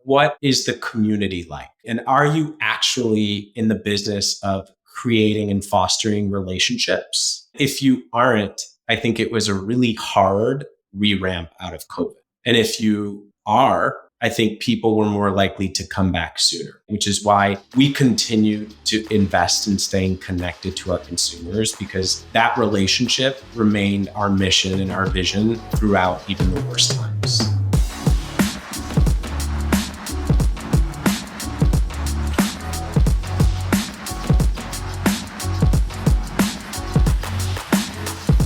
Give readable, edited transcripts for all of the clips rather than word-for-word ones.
what is the community like? And are you actually in the business of creating and fostering relationships? If you aren't, I think it was a really hard re-ramp out of COVID. And if you are, I think people were more likely to come back sooner, which is why we continue to invest in staying connected to our consumers, because that relationship remained our mission and our vision throughout even the worst times.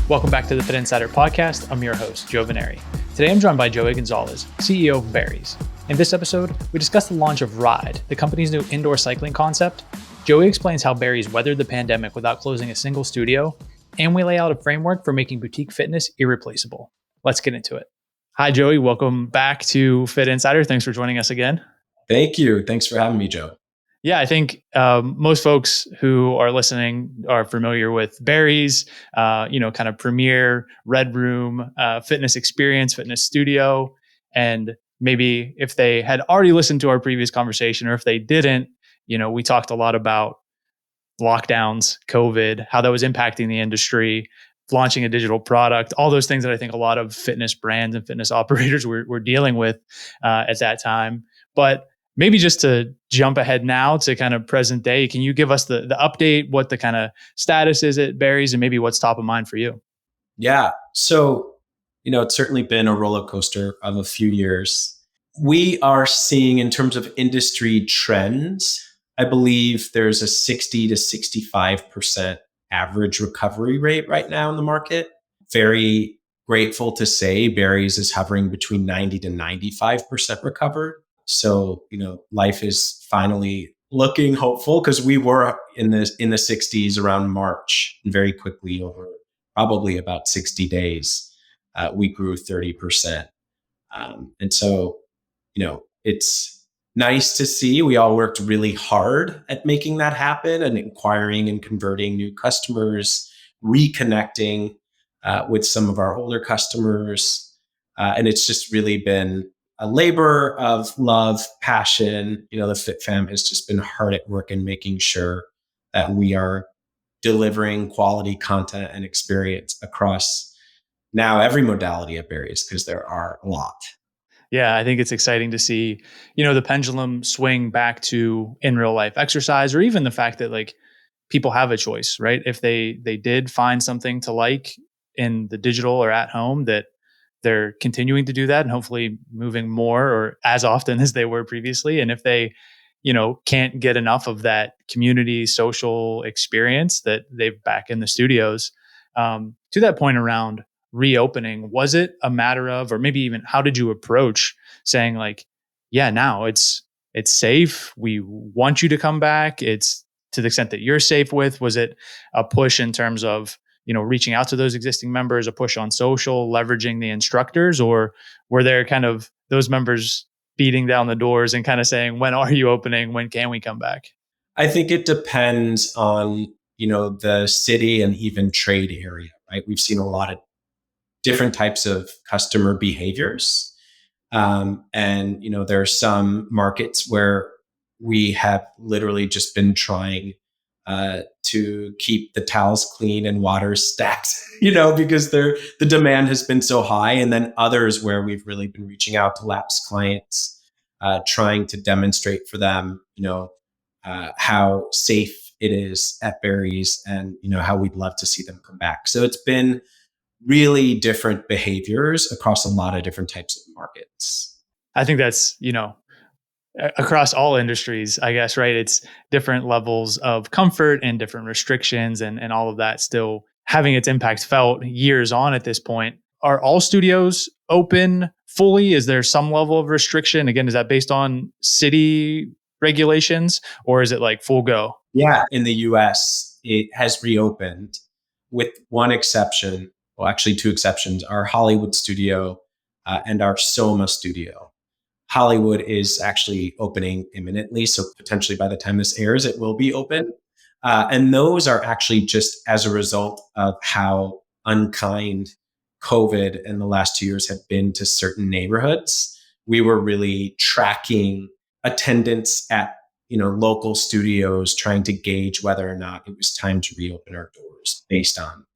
Welcome back to the Fitt Insider Podcast. I'm your host, Joe Veneri. Today I'm joined by Joey Gonzalez, CEO of Barry's. In this episode, we discuss the launch of Ride, the company's new indoor cycling concept. Joey explains how Barry's weathered the pandemic without closing a single studio, and we lay out a framework for making boutique fitness irreplaceable. Let's get into it. Hi, Joey. Welcome back to Fitt Insider. Thanks for joining us again. Thank you. Thanks for having me, Joe. Yeah, I think most folks who are listening are familiar with Barry's, kind of premier Red Room fitness experience, fitness studio. And maybe if they had already listened to our previous conversation, or if they didn't, we talked a lot about lockdowns, COVID, how that was impacting the industry, launching a digital product, all those things that I think a lot of fitness brands and fitness operators were dealing with at that time. But maybe just to jump ahead now to kind of present day, can you give us the update, what the kind of status is at Barry's and maybe what's top of mind for you? Yeah. So, it's certainly been a roller coaster of a few years. We are seeing, in terms of industry trends, I believe there's a 60 to 65% average recovery rate right now in the market. Very grateful to say Barry's is hovering between 90 to 95% recovered. So, life is finally looking hopeful, because we were in the 60s around March, and very quickly, over probably about 60 days, we grew 30%. And so, it's nice to see. We all worked really hard at making that happen and acquiring and converting new customers, reconnecting with some of our older customers. And it's just really been a labor of love, passion. The Fitt fam has just been hard at work in making sure that we are delivering quality content and experience across now every modality at Barry's, because there are a lot. Yeah, I think it's exciting to see, the pendulum swing back to in real life exercise, or even the fact that people have a choice, right? If they did find something to like in the digital or at home, that they're continuing to do that and hopefully moving more or as often as they were previously. And if they, can't get enough of that community social experience, that they're back in the studios. To that point around reopening, was it a matter of, or maybe even how did you approach saying now it's safe, we want you to come back, it's to the extent that you're safe with? Was it a push in terms of reaching out to those existing members, a push on social, leveraging the instructors, or were there kind of those members beating down the doors and kind of saying, when are you opening? When can we come back? I think it depends on, the city and even trade area, right? We've seen a lot of different types of customer behaviors. And, there are some markets where we have literally just been trying to keep the towels clean and water stacked, because the demand has been so high. And then others where we've really been reaching out to lapsed clients, trying to demonstrate for them, how safe it is at Barry's, and, how we'd love to see them come back. So it's been really different behaviors across a lot of different types of markets. I think that's, across all industries, I guess, right? It's different levels of comfort and different restrictions and all of that still having its impact felt years on at this point. Are all studios open fully? Is there some level of restriction? Again, is that based on city regulations, or is it full go? Yeah. In the US, it has reopened with one exception. Well, actually two exceptions: our Hollywood studio and our Soma studio. Hollywood is actually opening imminently, so potentially by the time this airs, it will be open. And those are actually just as a result of how unkind COVID in the last 2 years have been to certain neighborhoods. we were really tracking attendance at local studios, trying to gauge whether or not it was time to reopen our doors based on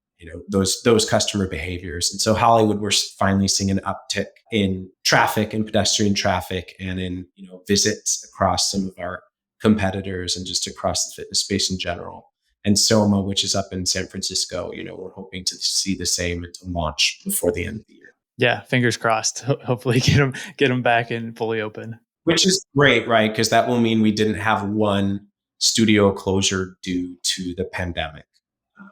those customer behaviors. And so Hollywood, we're finally seeing an uptick in traffic and pedestrian traffic and in visits across some of our competitors and just across the fitness space in general. And Soma, which is up in San Francisco, we're hoping to see the same and to launch before the end of the year. Yeah, fingers crossed. Hopefully get them back and fully open. Which is great, right? Because that will mean we didn't have one studio closure due to the pandemic,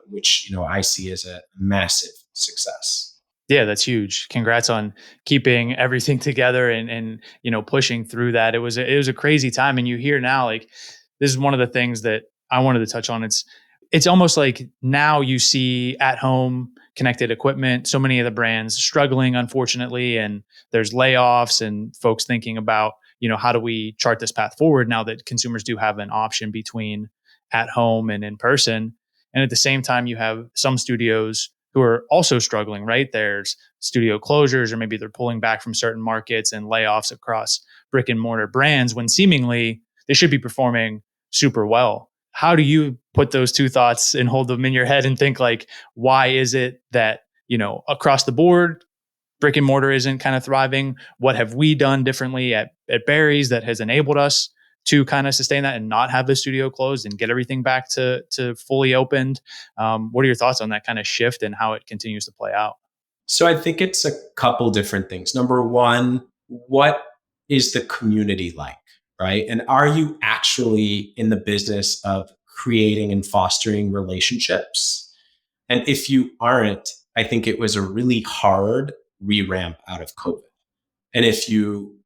which I see as a massive success. Yeah, that's huge. Congrats on keeping everything together and pushing through that. It was a crazy time, and you hear now like this is one of the things that I wanted to touch on. It's almost like now you see at home connected equipment, so many of the brands struggling, unfortunately, and there's layoffs and folks thinking about, how do we chart this path forward now that consumers do have an option between at home and in person. And at the same time, you have some studios who are also struggling, right? There's studio closures, or maybe they're pulling back from certain markets and layoffs across brick and mortar brands when seemingly they should be performing super well. How do you put those two thoughts and hold them in your head and think like, why is it that, across the board, brick and mortar isn't kind of thriving? What have we done differently at Barry's that has enabled us to kind of sustain that and not have the studio closed and get everything back to fully opened? What are your thoughts on that kind of shift and how it continues to play out? So I think it's a couple different things. Number one, what is the community like, right? And are you actually in the business of creating and fostering relationships? And if you aren't, I think it was a really hard re-ramp out of COVID. And if you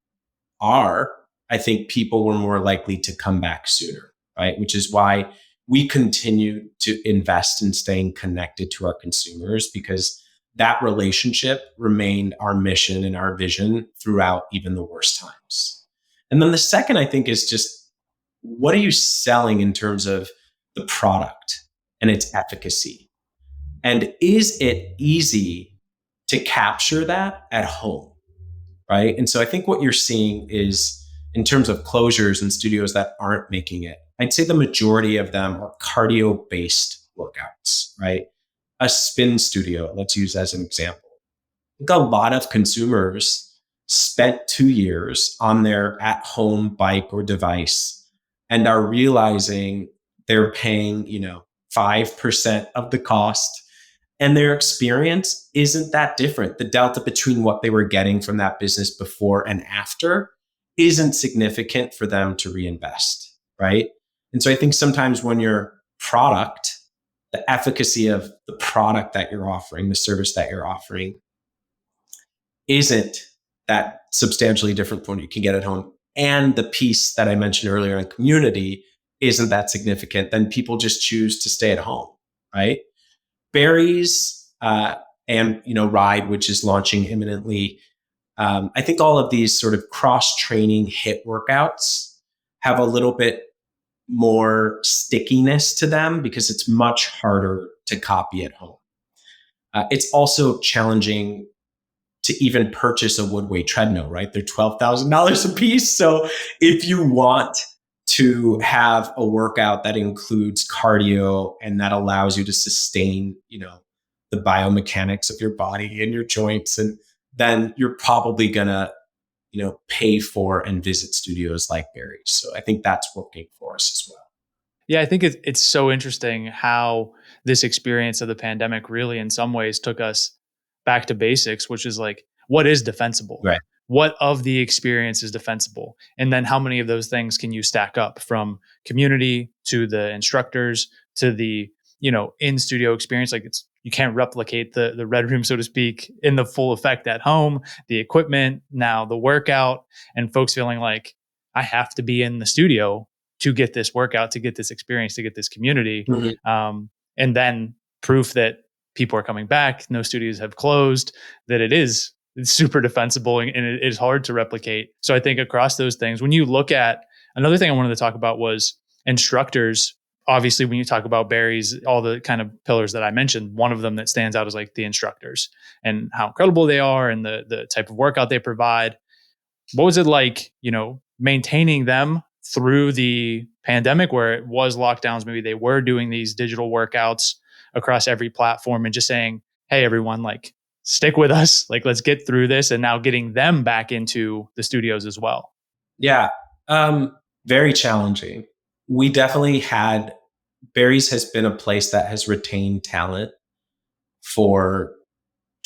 are, I think people were more likely to come back sooner, right? Which is why we continue to invest in staying connected to our consumers, because that relationship remained our mission and our vision throughout even the worst times. And then the second, I think, is just what are you selling in terms of the product and its efficacy? And is it easy to capture that at home? Right. And so I think what you're seeing is, in terms of closures and studios that aren't making it, I'd say the majority of them are cardio based workouts, right? A spin studio, let's use as an example. I think a lot of consumers spent 2 years on their at home bike or device and are realizing they're paying, 5% of the cost, and their experience isn't that different. The delta between what they were getting from that business before and after isn't significant for them to reinvest, right? And so I think sometimes when your product, the efficacy of the product that you're offering, the service that you're offering, isn't that substantially different from what you can get at home, and the piece that I mentioned earlier in community isn't that significant, then people just choose to stay at home, right? Barry's and Ride, which is launching imminently. I think all of these sort of cross-training HIIT workouts have a little bit more stickiness to them because it's much harder to copy at home. It's also challenging to even purchase a wood weight treadmill, right? They're $12,000 a piece. So if you want to have a workout that includes cardio and that allows you to sustain, the biomechanics of your body and your joints, and then you're probably gonna, pay for and visit studios like Barry's. So I think that's working for us as well. Yeah, I think it's so interesting how this experience of the pandemic really, in some ways, took us back to basics, which is like, what is defensible? Right. What of the experience is defensible? And then how many of those things can you stack up, from community to the instructors to the, in studio experience? Like, you can't replicate the red room, so to speak, in the full effect at home. The equipment, now the workout, and folks feeling like, I have to be in the studio to get this workout, to get this experience, to get this community. Mm-hmm. And then proof that people are coming back, no studios have closed, that it's super defensible and it is hard to replicate. So I think across those things, when you look at, another thing I wanted to talk about was instructors. Obviously, when you talk about Barry's, all the kind of pillars that I mentioned, one of them that stands out is like the instructors and how incredible they are and the type of workout they provide. What was it like, maintaining them through the pandemic where it was lockdowns? Maybe they were doing these digital workouts across every platform and just saying, hey, everyone, like, stick with us. Like, let's get through this. And now getting them back into the studios as well. Yeah, very challenging. We definitely had Barry's has been a place that has retained talent for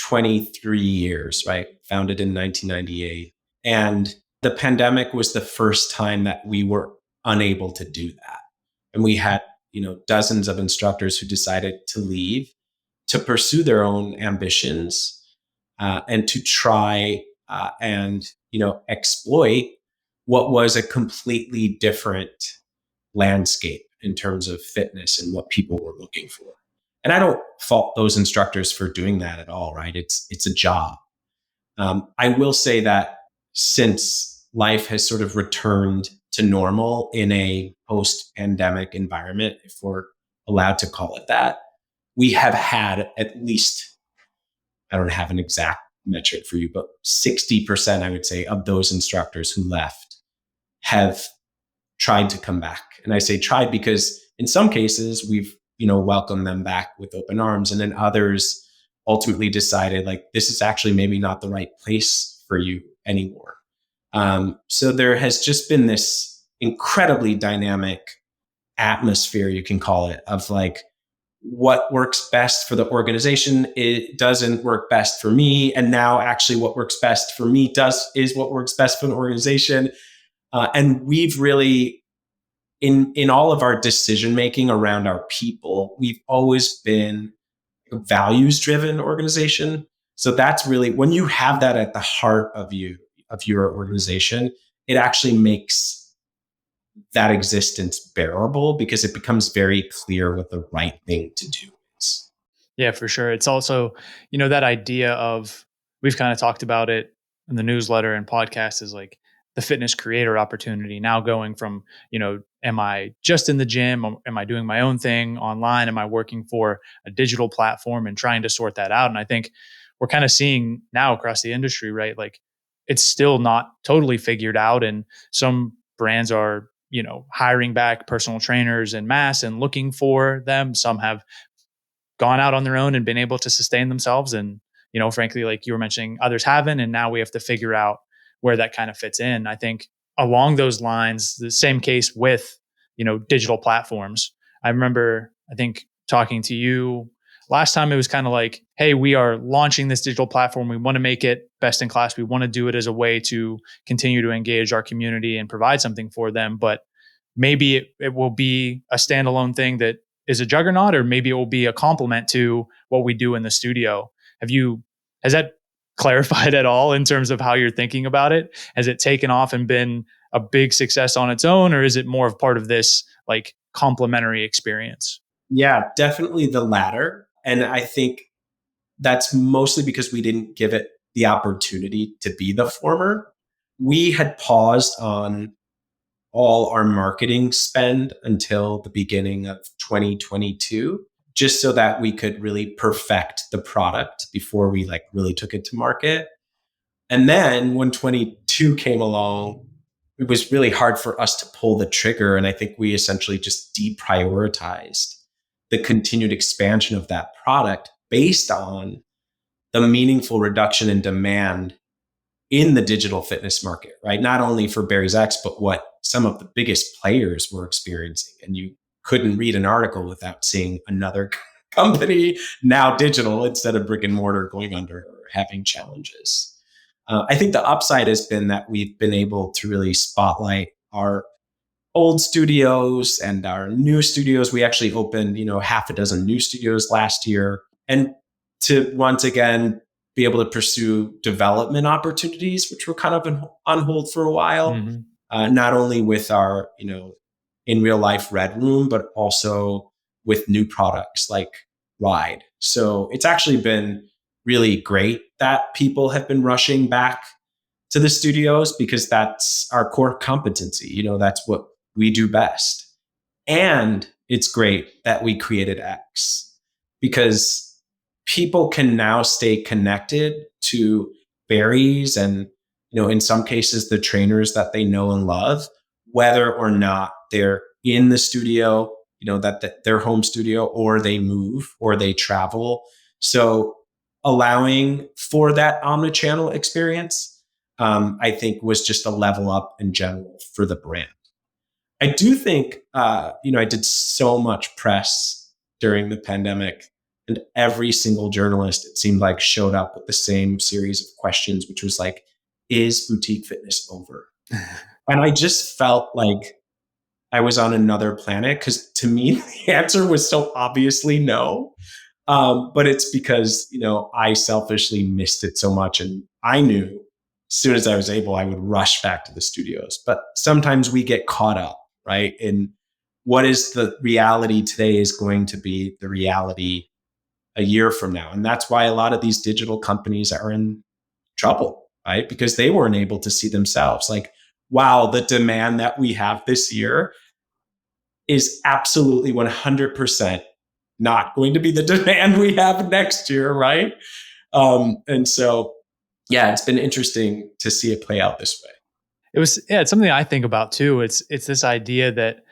23 years, right? Founded in 1998. And the pandemic was the first time that we were unable to do that. And we had, dozens of instructors who decided to leave to pursue their own ambitions and to try and, exploit what was a completely different landscape in terms of fitness and what people were looking for. And I don't fault those instructors for doing that at all, right? It's a job. I will say that since life has sort of returned to normal in a post-pandemic environment, if we're allowed to call it that, we have had at least, I don't have an exact metric for you, but 60%, I would say, of those instructors who left have tried to come back. And I say tried because in some cases we've, welcomed them back with open arms. And then others ultimately decided like, this is actually maybe not the right place for you anymore. So there has just been this incredibly dynamic atmosphere, you can call it, of like, what works best for the organization, it doesn't work best for me. And now actually what works best for me is what works best for the organization. And we've really, in all of our decision making around our people, we've always been a values driven organization. So that's really, when you have that at the heart of your organization, it actually makes that existence bearable because it becomes very clear what the right thing to do is. Yeah, for sure. It's also, that idea of, we've kind of talked about it in the newsletter and podcast, is like the fitness creator opportunity now going from, am I just in the gym? Am I doing my own thing online? Am I working for a digital platform and trying to sort that out? And I think we're kind of seeing now across the industry, right? Like it's still not totally figured out. And some brands are, hiring back personal trainers en masse and looking for them. Some have gone out on their own and been able to sustain themselves. And, frankly, like you were mentioning, others haven't. And now we have to figure out where that kind of fits in. I think along those lines, the same case with, digital platforms. I remember, I think, talking to you last time, it was kind of like, hey, we are launching this digital platform. We want to make it best in class. We want to do it as a way to continue to engage our community and provide something for them. But maybe it will be a standalone thing that is a juggernaut, or maybe it will be a complement to what we do in the studio. Has that clarified at all in terms of how you're thinking about it? Has it taken off and been a big success on its own, or is it more of part of this like complementary experience? Yeah, definitely the latter. And I think that's mostly because we didn't give it the opportunity to be the former. We had paused on all our marketing spend until the beginning of 2022, just so that we could really perfect the product before we like really took it to market. And then when 22 came along, it was really hard for us to pull the trigger. And I think we essentially just deprioritized the continued expansion of that product based on the meaningful reduction in demand in the digital fitness market, right? Not only for Barry's X, but what some of the biggest players were experiencing. And you couldn't read an article without seeing another company, now digital instead of brick and mortar, going under or having challenges. I think the upside has been that we've been able to really spotlight our old studios and our new studios. We actually opened, half a dozen new studios last year. And to once again be able to pursue development opportunities, which were kind of on hold for a while, Mm-hmm. not only with our, in real life Red Room, but also with new products like Ride. So it's actually been really great that people have been rushing back to the studios because that's our core competency. That's what we do best. And it's great that we created X because people can now stay connected to Barry's and in some cases, the trainers that they know and love, whether or not they're in the studio, that their home studio, or they move or they travel. So allowing for that omnichannel experience, I think was just a level up in general for the brand. I do think, I did so much press during the pandemic, and every single journalist, it seemed like, showed up with the same series of questions, which was like, is boutique fitness over? And I just felt like I was on another planet, because to me, the answer was so obviously no. But it's because, I selfishly missed it so much. And I knew as soon as I was able, I would rush back to the studios. But sometimes we get caught up, right? And what is the reality today is going to be the reality a year from now. And that's why a lot of these digital companies are in trouble, right? Because they weren't able to see themselves like, wow, the demand that we have this year is absolutely 100% not going to be the demand we have next year, right? And so, yeah, it's been interesting to see it play out this way. It's something I think about too. It's this idea that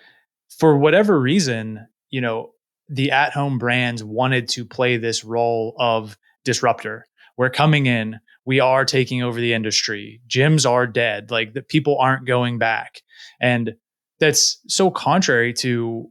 for whatever reason, the at-home brands wanted to play this role of disruptor. We're coming in, we are taking over the industry. Gyms are dead. Like the people aren't going back. And that's so contrary to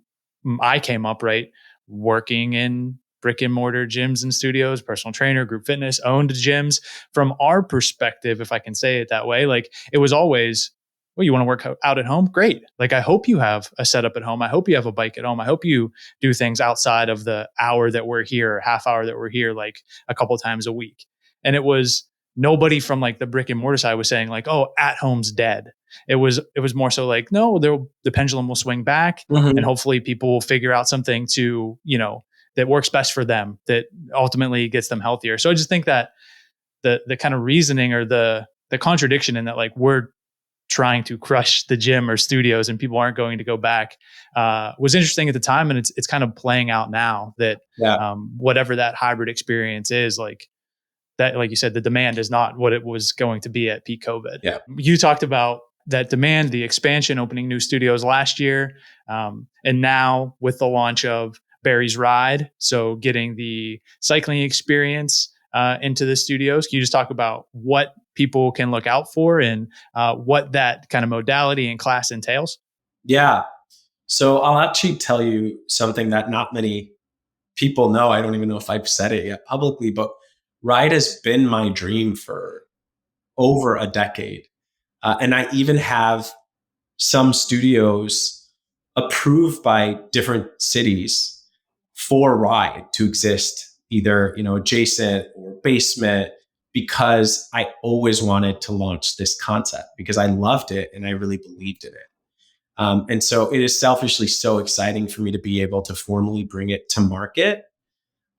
I came up, right, working in brick and mortar gyms and studios, personal trainer, group fitness, owned gyms. From our perspective, if I can say it that way, like it was always, well, you want to work out at home? Great. Like, I hope you have a setup at home. I hope you have a bike at home. I hope you do things outside of the hour that we're here, or half hour that we're here, like a couple times a week. And it was nobody from like the brick and mortar side was saying like, oh, at home's dead. It was more so like, no, the pendulum will swing back, and Mm-hmm. hopefully people will figure out something to, that works best for them, that ultimately gets them healthier. So I just think that the kind of reasoning, or the contradiction in that, like, we're trying to crush the gym or studios and people aren't going to go back, was interesting at the time, and it's kind of playing out now that, Yeah. whatever that hybrid experience is, like that, like you said, the demand is not what it was going to be at peak COVID. Yeah. You talked about that demand, the expansion, opening new studios last year, and now with the launch of Barry's Ride, so getting the cycling experience into the studios. Can you just talk about what people can look out for, and what that kind of modality and class entails? Yeah. So I'll actually tell you something that not many people know. I don't even know if I've said it yet publicly, but Ride has been my dream for over a decade. And I even have some studios approved by different cities for Ride to exist, either adjacent or basement, because I always wanted to launch this concept because I loved it and I really believed in it. And so it is selfishly so exciting for me to be able to formally bring it to market.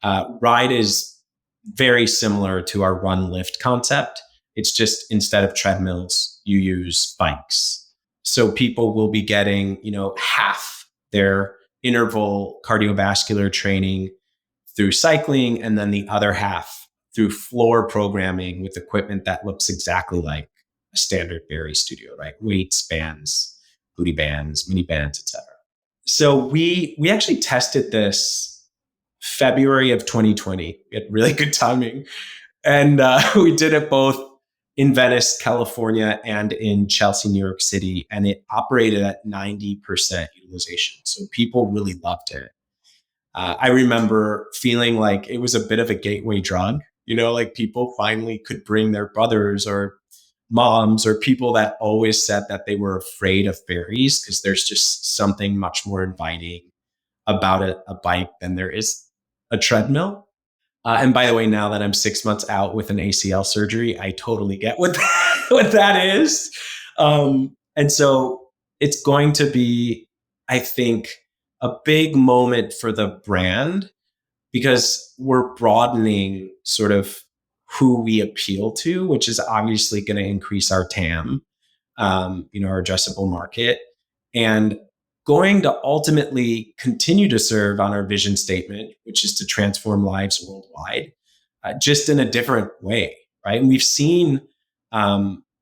Ride is very similar to our run lift concept. It's just, instead of treadmills, you use bikes. So people will be getting, half their interval cardiovascular training through cycling, and then the other half through floor programming with equipment that looks exactly like a standard Barry studio, right? Weights, bands, booty bands, mini bands, etc. So we actually tested this February of 2020. We had really good timing. And we did it both in Venice, California, and in Chelsea, New York City. And it operated at 90% utilization. So people really loved it. I remember feeling like it was a bit of a gateway drug. Like people finally could bring their brothers or moms or people that always said that they were afraid of berries, because there's just something much more inviting about a bike than there is a treadmill. And by the way, now that I'm 6 months out with an ACL surgery, I totally get what that is. And so it's going to be, I think, a big moment for the brand, because we're broadening sort of who we appeal to, which is obviously going to increase our TAM, our addressable market, and going to ultimately continue to serve on our vision statement, which is to transform lives worldwide, just in a different way, right? And we've seen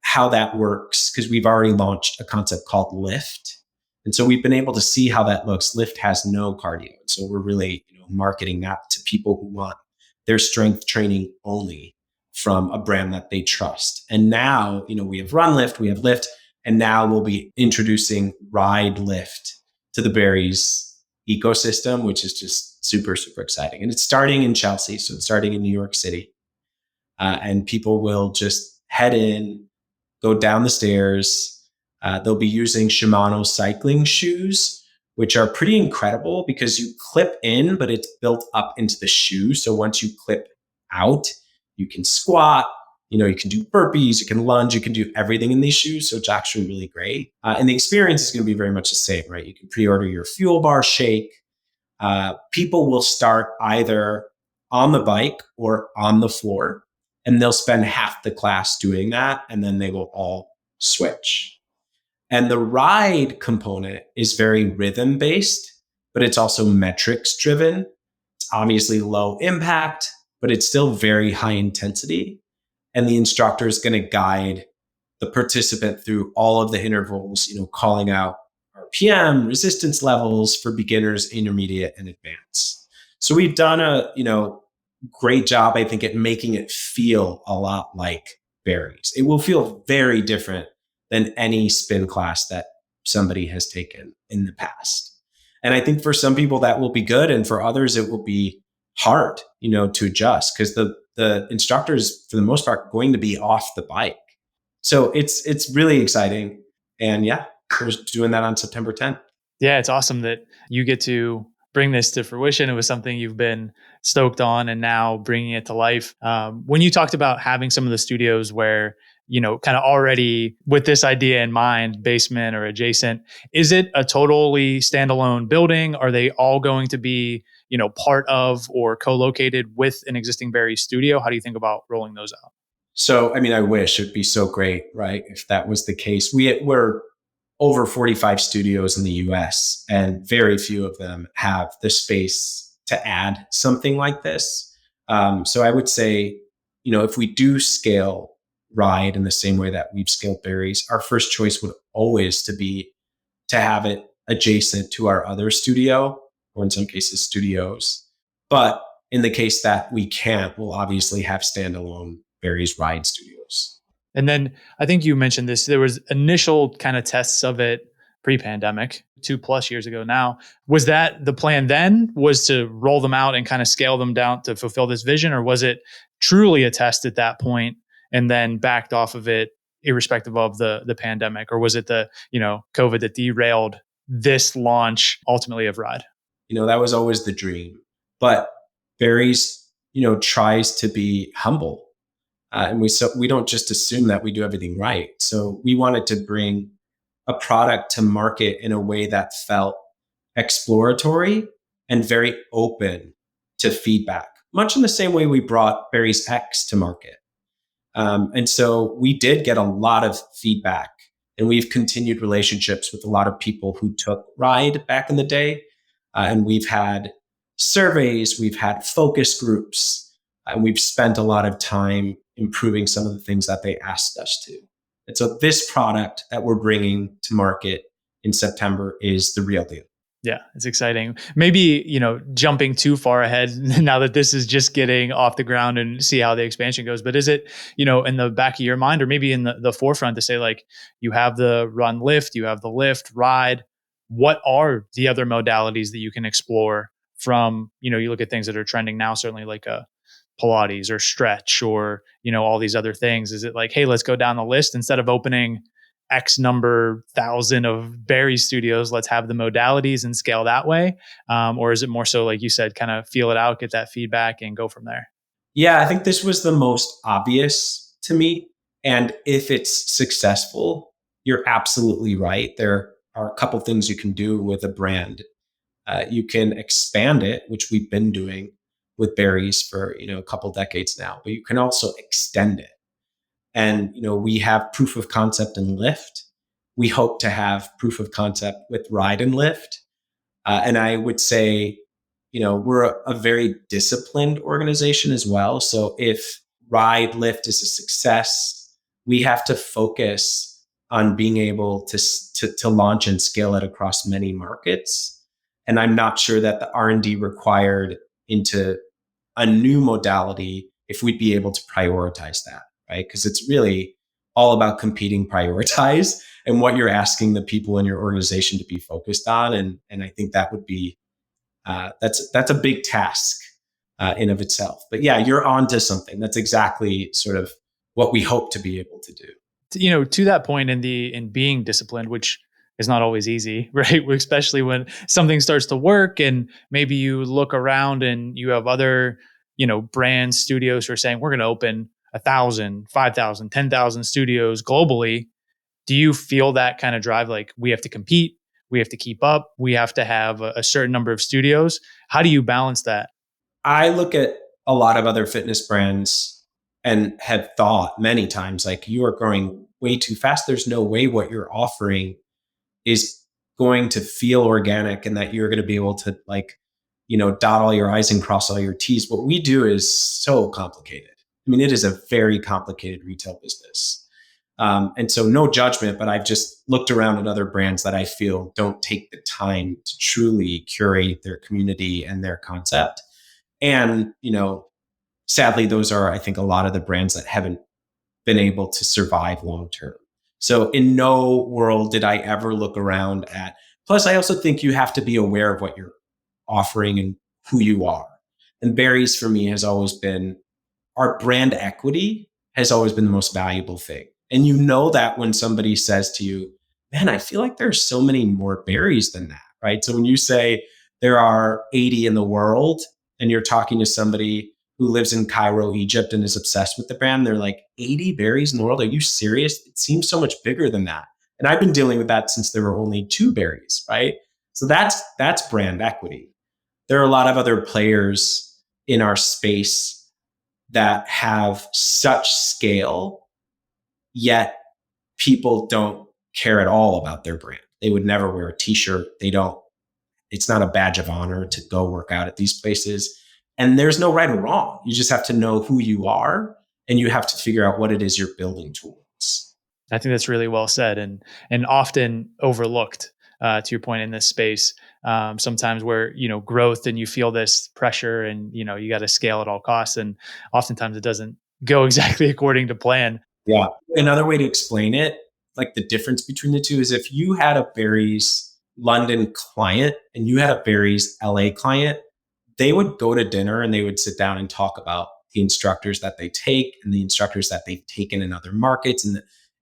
how that works because we've already launched a concept called Lift. And so we've been able to see how that looks. Lift has no cardio. So we're really, marketing that to people who want their strength training only from a brand that they trust. And now, we have Run Lift, we have Lift, and now we'll be introducing Ride Lift to the Berries ecosystem, which is just super, super exciting. And it's starting in Chelsea. So it's starting in New York City. And people will just head in, go down the stairs. They'll be using Shimano cycling shoes, which are pretty incredible because you clip in, but it's built up into the shoe. So once you clip out, you can squat, you can do burpees, you can lunge, you can do everything in these shoes. So it's actually really great. And the experience is going to be very much the same, right? You can pre-order your fuel bar shake. People will start either on the bike or on the floor, and they'll spend half the class doing that, and then they will all switch. And the ride component is very rhythm based, but it's also metrics driven. It's obviously low impact, but it's still very high intensity. And the instructor is going to guide the participant through all of the intervals, calling out RPM, resistance levels for beginners, intermediate, and advanced. So we've done a, great job, I think, at making it feel a lot like Berries. It will feel very different than any spin class that somebody has taken in the past. And I think for some people that will be good, and for others it will be hard, to adjust because the instructors, for the most part, going to be off the bike. So it's really exciting. And yeah, we're doing that on September 10th. Yeah, it's awesome that you get to bring this to fruition. It was something you've been stoked on and now bringing it to life. When you talked about having some of the studios where, kind of already with this idea in mind, basement or adjacent, is it a totally standalone building? Are they all going to be, part of or co-located with an existing Barry studio? How do you think about rolling those out? So, I wish it'd be so great, right? If that was the case. We're over 45 studios in the US, and very few of them have the space to add something like this. So I would say, if we do scale Ride in the same way that we've scaled Berries, our first choice would always to be to have it adjacent to our other studio, or in some cases studios. But in the case that we can't, we'll obviously have standalone Berries Ride studios. And then I think you mentioned this, there was initial kind of tests of it pre-pandemic, 2+ years ago now. Was that the plan then, was to roll them out and kind of scale them down to fulfill this vision? Or was it truly a test at that point and then backed off of it irrespective of the pandemic? Or was it the, COVID that derailed this launch ultimately of Ride? That was always the dream. But Berries, tries to be humble. And we don't just assume that we do everything right. So we wanted to bring a product to market in a way that felt exploratory and very open to feedback, much in the same way we brought Berries X to market. And so we did get a lot of feedback, and we've continued relationships with a lot of people who took Ride back in the day. And we've had surveys, we've had focus groups, and we've spent a lot of time improving some of the things that they asked us to. And so this product that we're bringing to market in September is the real deal. Yeah, it's exciting. Maybe, jumping too far ahead now that this is just getting off the ground and see how the expansion goes. But is it, in the back of your mind or maybe in the forefront to say, like, you have the Run Lift, you have the Lift, Ride. What are the other modalities that you can explore from, you look at things that are trending now, certainly like a Pilates or stretch or, all these other things. Is it like, hey, let's go down the list instead of opening X number thousand of Barry studios, let's have the modalities and scale that way? Or is it more so, like you said, kind of feel it out, get that feedback and go from there? Yeah, I think this was the most obvious to me. And if it's successful, you're absolutely right. There are a couple things you can do with a brand. You can expand it, which we've been doing with Berries for a couple decades now, but you can also extend it. And we have proof of concept in Lift. We hope to have proof of concept with Ride and Lift. And I would say, we're a very disciplined organization as well. So if Ride Lift is a success, we have to focus on being able to launch and scale it across many markets. And I'm not sure that the R&D required into a new modality, if we'd be able to prioritize that, right? Because it's really all about competing prioritize and what you're asking the people in your organization to be focused on. And I think that would be that's a big task in of itself. But yeah, you're onto something. That's exactly sort of what we hope to be able to do. To that point, in being disciplined, which is not always easy, right? Especially when something starts to work and maybe you look around and you have other, brand studios who are saying we're going to open 1,000, 5,000, 10,000 studios globally. Do you feel that kind of drive? Like, we have to compete, we have to keep up, we have to have a certain number of studios. How do you balance that? I look at a lot of other fitness brands and have thought many times, like, you are growing way too fast. There's no way what you're offering is going to feel organic and that you're going to be able to, like, dot all your I's and cross all your T's. What we do is so complicated. I mean, it is a very complicated retail business. And so no judgment, but I've just looked around at other brands that I feel don't take the time to truly curate their community and their concept. And, sadly, those are, I think, a lot of the brands that haven't been able to survive long term. So in no world did I ever look around at, plus, I also think you have to be aware of what you're offering and who you are. And Barry's for me has always been, our brand equity has always been the most valuable thing. And you know that when somebody says to you, man, I feel like there's so many more berries than that, right? So when you say there are 80 in the world and you're talking to somebody who lives in Cairo, Egypt, and is obsessed with the brand, they're like, 80 berries in the world? Are you serious? It seems so much bigger than that. And I've been dealing with that since there were only 2 berries, right? So that's brand equity. There are a lot of other players in our space that have such scale, yet people don't care at all about their brand. They would never wear a t-shirt. It's not a badge of honor to go work out at these places. And there's no right or wrong. You just have to know who you are and you have to figure out what it is you're building towards. I think that's really well said, and often overlooked. To your point in this space, sometimes where growth and you feel this pressure, and you got to scale at all costs, and oftentimes it doesn't go exactly according to plan. Yeah. Another way to explain it, like the difference between the two, is if you had a Barry's London client and you had a Barry's LA client, they would go to dinner and they would sit down and talk about the instructors that they take and the instructors that they've taken in other markets,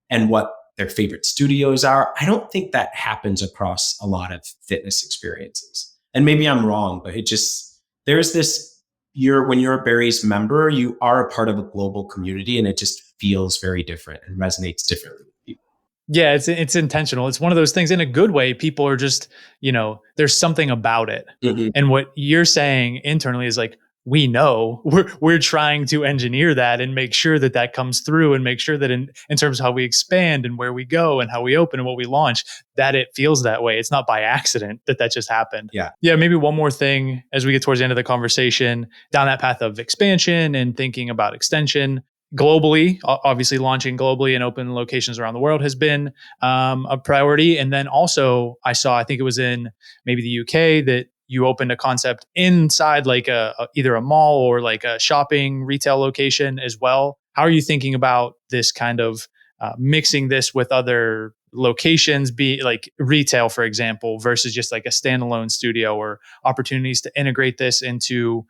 and what their favorite studios are. I don't think that happens across a lot of fitness experiences. And maybe I'm wrong, but there's this, when you're a Barry's member, you are a part of a global community, and it just feels very different and resonates differently with people. Yeah, it's intentional. It's one of those things in a good way. People are just, there's something about it. Mm-hmm. And what you're saying internally is like, we know we're trying to engineer that and make sure that that comes through, and make sure that in terms of how we expand and where we go and how we open and what we launch, that it feels that way. It's not by accident that just happened. Yeah. Yeah. Maybe one more thing as we get towards the end of the conversation, down that path of expansion and thinking about extension. Globally, obviously launching globally and open locations around the world has been a priority. And then also I think it was in maybe the UK, that you opened a concept inside like either a mall or like a shopping retail location as well. How are you thinking about this kind of mixing this with other locations, be like retail, for example, versus just like a standalone studio, or opportunities to integrate this into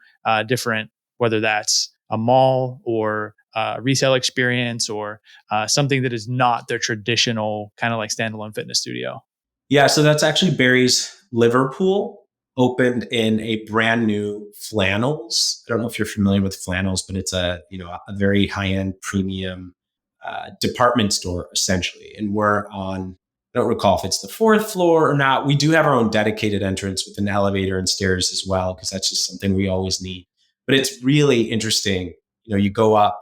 different, whether that's a mall or retail experience, or something that is not their traditional kind of like standalone fitness studio? Yeah. So that's actually Barry's Liverpool opened in a brand new flannels. I don't know if you're familiar with flannels, but it's a very high end premium department store essentially. And we're on, I don't recall if it's the 4th floor or not. We do have our own dedicated entrance with an elevator and stairs as well, because that's just something we always need. But it's really interesting. You go up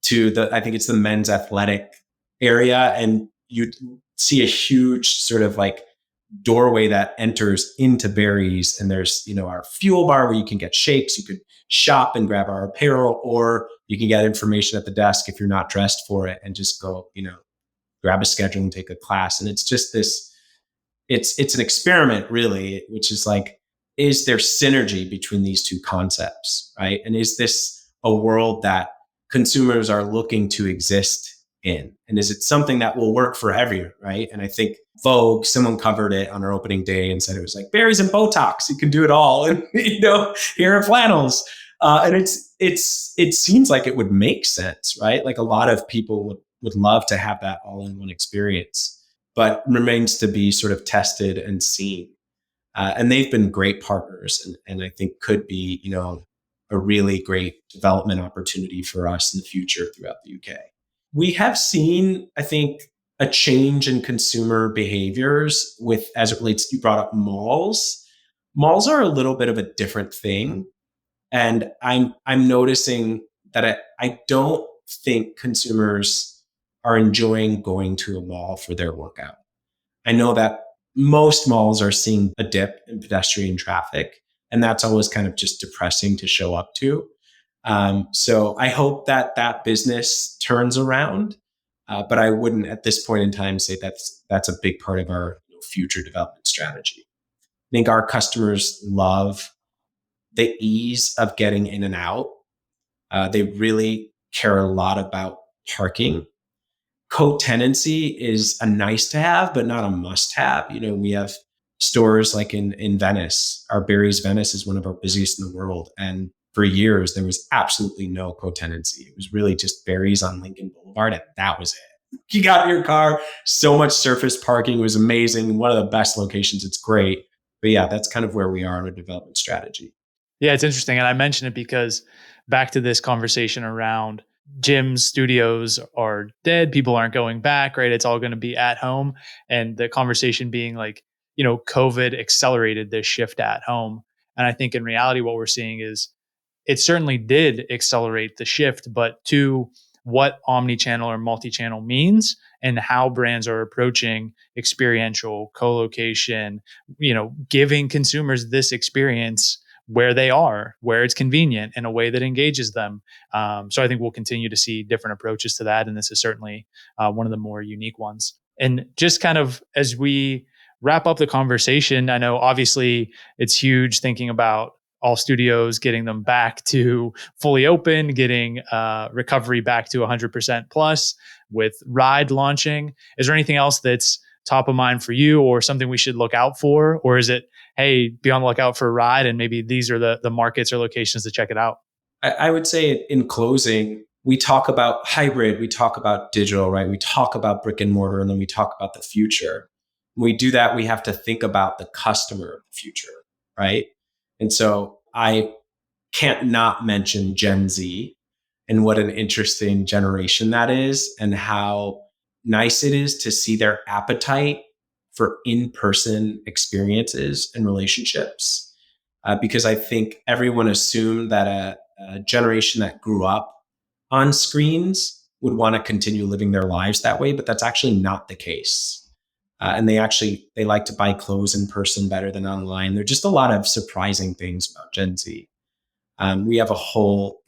to I think it's the men's athletic area, and you see a huge sort of like doorway that enters into Barry's, and there's our fuel bar where you can get shakes. You could shop and grab our apparel, or you can get information at the desk if you're not dressed for it and just go grab a schedule and take a class. And it's just this, it's an experiment really, which is like, is there synergy between these two concepts, right? And is this a world that consumers are looking to exist in? And is it something that will work for everyone, right? And I think Vogue, someone covered it on our opening day and said it was like berries and Botox, you can do it all. And here are flannels. And it seems like it would make sense, right? Like a lot of people would love to have that all in one experience, but remains to be sort of tested and seen. And they've been great partners, and I think could be, a really great development opportunity for us in the future throughout the UK. We have seen, I think, a change in consumer behaviors with, as it relates, you brought up malls. Malls are a little bit of a different thing. And I'm noticing that I don't think consumers are enjoying going to a mall for their workout. I know that most malls are seeing a dip in pedestrian traffic, and that's always kind of just depressing to show up to. So I hope that that business turns around, but I wouldn't at this point in time say that's a big part of our future development strategy. I think our customers love the ease of getting in and out. They really care a lot about parking. Co-tenancy is a nice to have, but not a must have. We have stores like in Venice. Our Barry's Venice is one of our busiest in the world. And for years, there was absolutely no co-tenancy. It was really just Barry's on Lincoln Boulevard, and that was it. You got in your car, so much surface parking. It was amazing. One of the best locations. It's great. But yeah, that's kind of where we are in our development strategy. Yeah, it's interesting. And I mention it because back to this conversation around gyms, studios are dead. People aren't going back, right? It's all going to be at home. And the conversation being like, COVID accelerated this shift at home. And I think in reality, what we're seeing is it certainly did accelerate the shift, but to what omni-channel or multi-channel means and how brands are approaching experiential co-location, giving consumers this experience where they are, where it's convenient in a way that engages them. So I think we'll continue to see different approaches to that. And this is certainly one of the more unique ones. And just kind of as we wrap up the conversation, I know obviously it's huge thinking about all studios, getting them back to fully open, getting recovery back to 100% plus with Ride launching. Is there anything else that's top of mind for you or something we should look out for? Or is it, hey, be on the lookout for Ride and maybe these are the markets or locations to check it out? I would say in closing, we talk about hybrid, we talk about digital, right? We talk about brick and mortar, and then we talk about the future. When we do that, we have to think about the customer of the future, right? And so I can't not mention Gen Z and what an interesting generation that is, and how nice it is to see their appetite for in-person experiences and relationships. Because I think everyone assumed that a generation that grew up on screens would want to continue living their lives that way, but that's actually not the case. And they like to buy clothes in person better than online. There are just a lot of surprising things about Gen Z. We have a whole,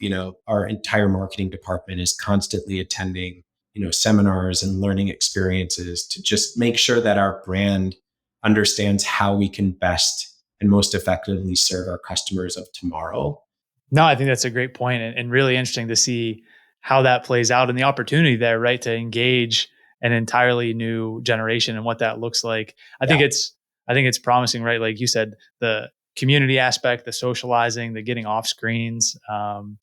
our entire marketing department is constantly attending, seminars and learning experiences to just make sure that our brand understands how we can best and most effectively serve our customers of tomorrow. No, I think that's a great point and really interesting to see how that plays out and the opportunity there, right? To engage an entirely new generation and what that looks like. Yeah. I think it's promising, right? Like you said, the community aspect, the socializing, the getting off screens, and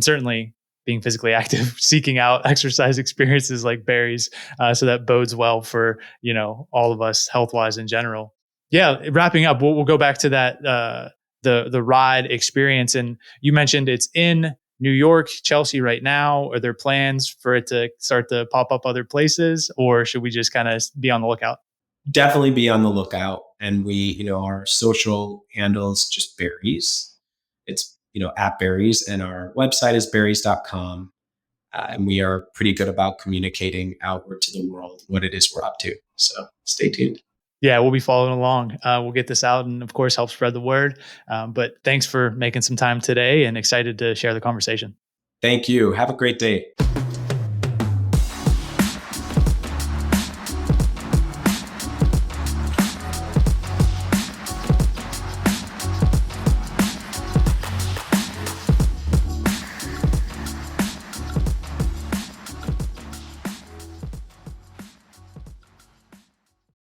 certainly being physically active, seeking out exercise experiences like Barry's. So that bodes well for, all of us health wise in general. Yeah. Wrapping up, we'll go back to that, the Ride experience. And you mentioned it's in New York, Chelsea right now. Are there plans for it to start to pop up other places, or should we just kind of be on the lookout? Definitely be on the lookout. And our social handles just Berries. It's, at Berries, and our website is berries.com. And we are pretty good about communicating outward to the world what it is we're up to. So stay tuned. Yeah, we'll be following along. We'll get this out and, of course, help spread the word. But thanks for making some time today and excited to share the conversation. Thank you. Have a great day.